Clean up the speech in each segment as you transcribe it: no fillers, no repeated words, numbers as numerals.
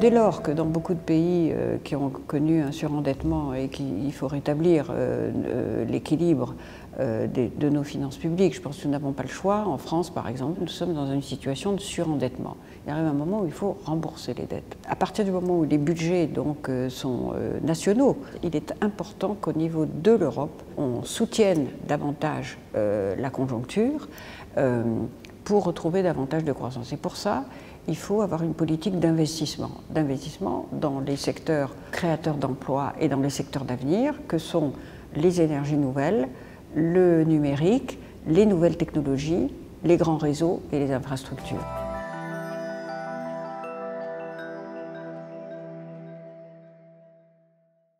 dès lors que dans beaucoup de pays qui ont connu un surendettement et qu'il faut rétablir l'équilibre de nos finances publiques, je pense que nous n'avons pas le choix. En France, par exemple, nous sommes dans une situation de surendettement. Il arrive un moment où il faut rembourser les dettes. À partir du moment où les budgets donc, sont nationaux, il est important qu'au niveau de l'Europe, on soutienne davantage la conjoncture pour retrouver davantage de croissance. Et pour ça, il faut avoir une politique d'investissement dans les secteurs créateurs d'emplois et dans les secteurs d'avenir, que sont les énergies nouvelles, le numérique, les nouvelles technologies, les grands réseaux et les infrastructures.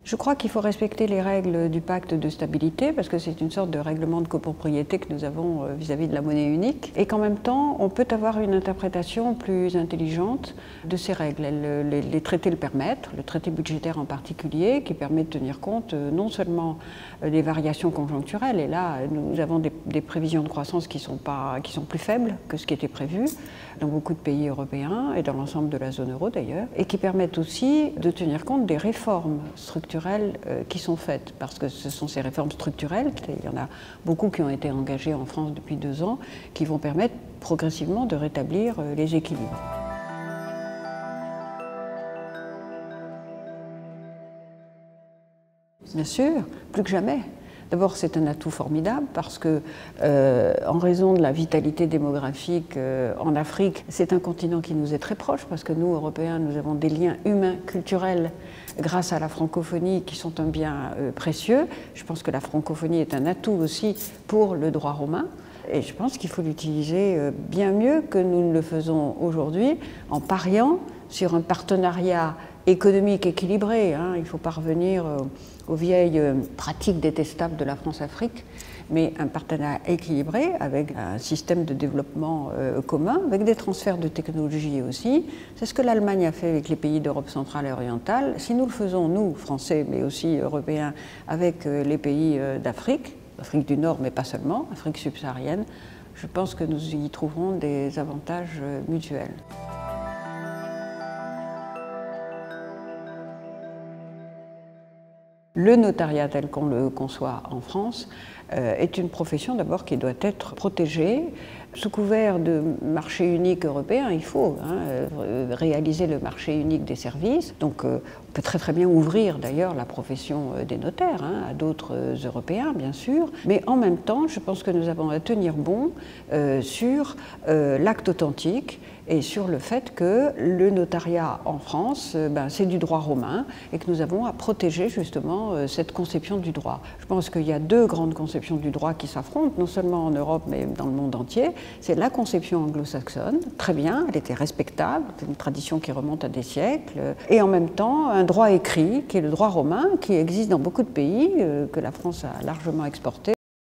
Je crois qu'il faut respecter les règles du pacte de stabilité parce que c'est une sorte de règlement de copropriété que nous avons vis-à-vis de la monnaie unique et qu'en même temps on peut avoir une interprétation plus intelligente de ces règles. Les traités le permettent, le traité budgétaire en particulier qui permet de tenir compte non seulement des variations conjoncturelles et là nous avons des prévisions de croissance qui sont plus faibles que ce qui était prévu dans beaucoup de pays européens et dans l'ensemble de la zone euro d'ailleurs et qui permettent aussi de tenir compte des réformes structurelles qui sont faites, parce que ce sont ces réformes structurelles, il y en a beaucoup qui ont été engagées en France depuis 2 ans, qui vont permettre progressivement de rétablir les équilibres. Bien sûr, plus que jamais. D'abord, c'est un atout formidable parce que, en raison de la vitalité démographique en Afrique, c'est un continent qui nous est très proche parce que nous, Européens, nous avons des liens humains, culturels, grâce à la francophonie, qui sont un bien précieux. Je pense que la francophonie est un atout aussi pour le droit romain. Et je pense qu'il faut l'utiliser bien mieux que nous ne le faisons aujourd'hui en pariant sur un partenariat économique équilibré. Il faut pas revenir aux vieilles pratiques détestables de la France-Afrique, mais un partenariat équilibré avec un système de développement commun, avec des transferts de technologies aussi. C'est ce que l'Allemagne a fait avec les pays d'Europe centrale et orientale. Si nous le faisons, nous, Français, mais aussi Européens, avec les pays d'Afrique, Afrique du Nord, mais pas seulement, Afrique subsaharienne, je pense que nous y trouverons des avantages mutuels. Le notariat tel qu'on le conçoit en France est une profession d'abord qui doit être protégée. Sous couvert de marché unique européen, il faut réaliser le marché unique des services. Donc on peut très bien ouvrir d'ailleurs la profession des notaires à d'autres Européens, bien sûr. Mais en même temps, je pense que nous avons à tenir bon sur l'acte authentique et sur le fait que le notariat en France, c'est du droit romain et que nous avons à protéger justement cette conception du droit. Je pense qu'il y a 2 grandes conceptions du droit qui s'affrontent, non seulement en Europe mais dans le monde entier. C'est la conception anglo-saxonne, très bien, elle était respectable, c'est une tradition qui remonte à des siècles, et en même temps un droit écrit qui est le droit romain, qui existe dans beaucoup de pays, que la France a largement exporté.